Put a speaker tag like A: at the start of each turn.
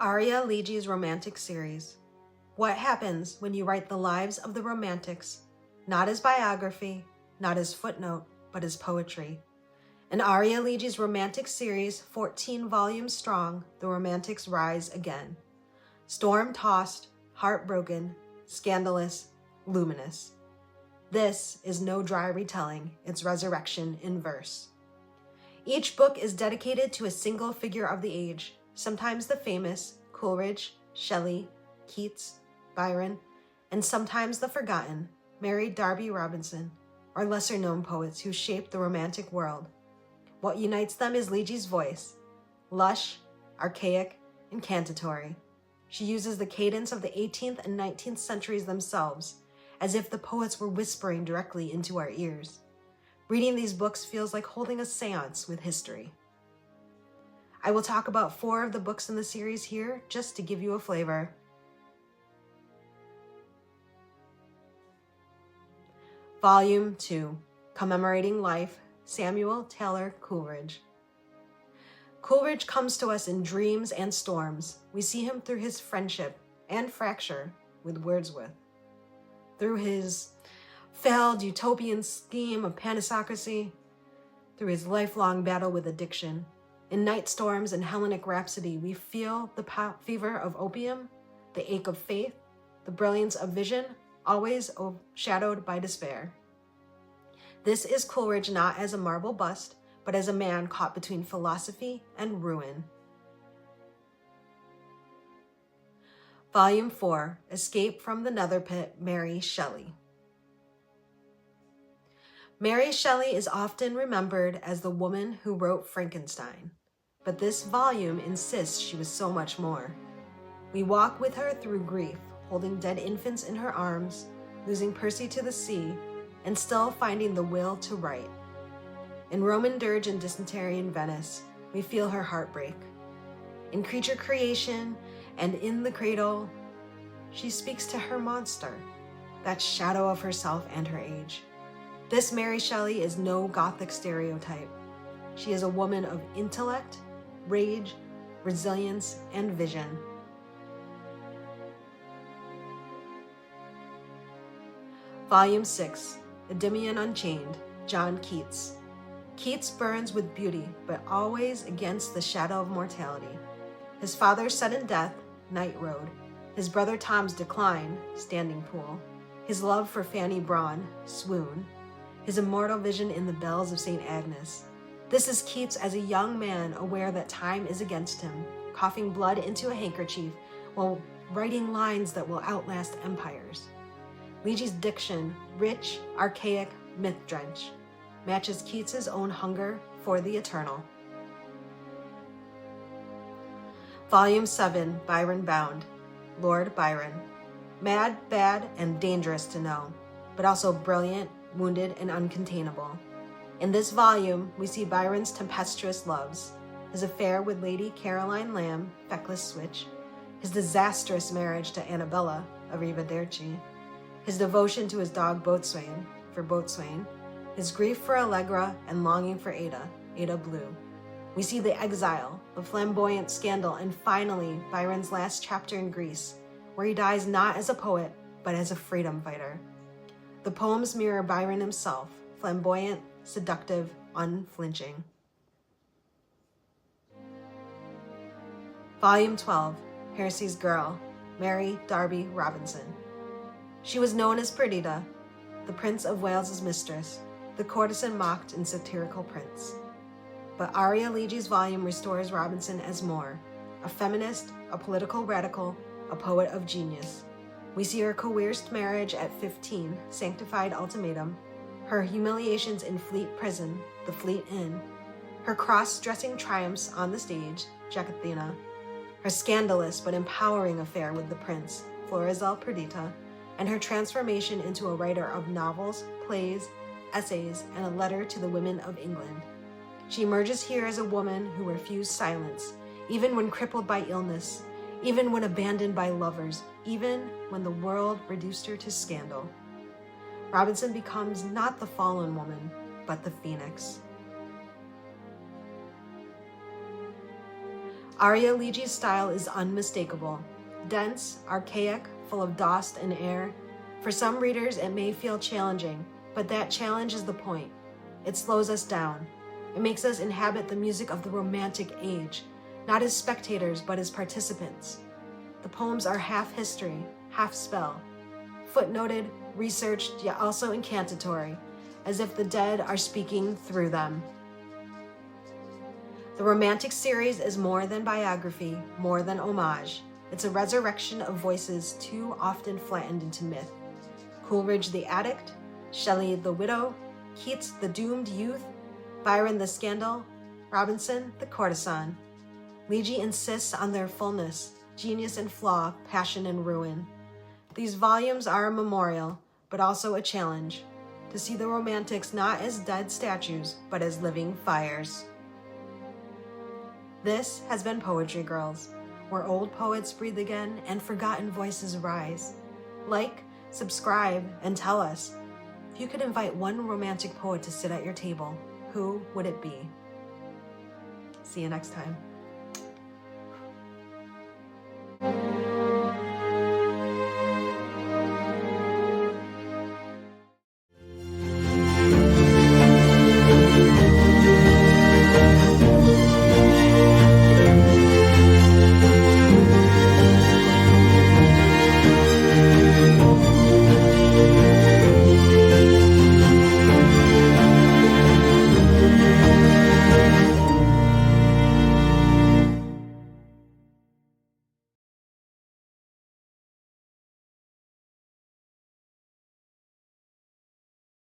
A: Arya Lege's romantic series. What happens when you write the lives of the romantics, not as biography, not as footnote, but as poetry? In Arya Lege's romantic series, 14 volumes strong, the romantics rise again. Storm-tossed, heartbroken, scandalous, luminous. This is no dry retelling, it's resurrection in verse. Each book is dedicated to a single figure of the age, sometimes the famous, Coleridge, Shelley, Keats, Byron, and sometimes the forgotten, Mary Darby Robinson, or lesser-known poets who shaped the romantic world. What unites them is Lege's voice, lush, archaic, and cantatory. She uses the cadence of the 18th and 19th centuries themselves, as if the poets were whispering directly into our ears. Reading these books feels like holding a seance with history. I will talk about 4 of the books in the series here, just to give you a flavor. Volume 2, Commemorating Life, Samuel Taylor Coleridge. Coleridge comes to us in dreams and storms. We see him through his friendship and fracture with Wordsworth, through his failed utopian scheme of panacocracy, through his lifelong battle with addiction. In Night Storms and Hellenic Rhapsody, we feel the fever of opium, the ache of faith, the brilliance of vision, always overshadowed by despair. This is Coleridge not as a marble bust, but as a man caught between philosophy and ruin. Volume 4, Escape from the Nether Pit, Mary Shelley. Mary Shelley is often remembered as the woman who wrote Frankenstein, but this volume insists she was so much more. We walk with her through grief, holding dead infants in her arms, losing Percy to the sea, and still finding the will to write. In Roman dirge and dysentery in Venice, we feel her heartbreak. In Creature Creation and In the Cradle, she speaks to her monster, that shadow of herself and her age. This Mary Shelley is no Gothic stereotype. She is a woman of intellect, rage, resilience, and vision. Volume 6, Endymion Unchained, John Keats. Keats burns with beauty, but always against the shadow of mortality. His father's sudden death, Night Road. His brother Tom's decline, Standing Pool. His love for Fanny Brawne, Swoon. His immortal vision in the Bells of St. Agnes. This is Keats as a young man aware that time is against him, coughing blood into a handkerchief while writing lines that will outlast empires. Lege's diction, rich, archaic, myth-drenched, matches Keats's own hunger for the eternal. Volume 7, Byron Bound, Lord Byron. Mad, bad, and dangerous to know, but also brilliant, wounded, and uncontainable. In this volume, we see Byron's tempestuous loves, his affair with Lady Caroline Lamb, feckless switch, his disastrous marriage to Annabella, Arrivederci, his devotion to his dog Boatswain, for Boatswain, his grief for Allegra and longing for Ada, Ada Blue. We see the exile, the flamboyant scandal, and finally, Byron's last chapter in Greece, where he dies not as a poet, but as a freedom fighter. The poems mirror Byron himself, flamboyant, seductive, unflinching. Volume 12, Hersey's Girl, Mary Darby Robinson. She was known as Perdita, the Prince of Wales's mistress, the courtesan mocked in satirical prints. But Arya Lege's volume restores Robinson as more, a feminist, a political radical, a poet of genius. We see her coerced marriage at 15, sanctified ultimatum, her humiliations in Fleet Prison, the Fleet Inn, her cross-dressing triumphs on the stage, Jacqueline, her scandalous but empowering affair with the prince, Florizel Perdita, and her transformation into a writer of novels, plays, essays, and a letter to the women of England. She emerges here as a woman who refused silence, even when crippled by illness, even when abandoned by lovers, even when the world reduced her to scandal. Robinson becomes not the fallen woman, but the phoenix. Arya Lege's style is unmistakable. Dense, archaic, full of dust and air. For some readers, it may feel challenging, but that challenge is the point. It slows us down. It makes us inhabit the music of the Romantic Age, not as spectators, but as participants. The poems are half history, half spell. Footnoted, researched, yet also incantatory, as if the dead are speaking through them. The Romantic series is more than biography, more than homage. It's a resurrection of voices too often flattened into myth. Coleridge the addict, Shelley the widow, Keats the doomed youth, Byron the scandal, Robinson the courtesan. Lege insists on their fullness, genius and flaw, passion and ruin. These volumes are a memorial, but also a challenge, to see the Romantics not as dead statues, but as living fires. This has been Poetry Girls, where old poets breathe again and forgotten voices rise. Like, subscribe, and tell us, if you could invite one romantic poet to sit at your table, who would it be? See you next time.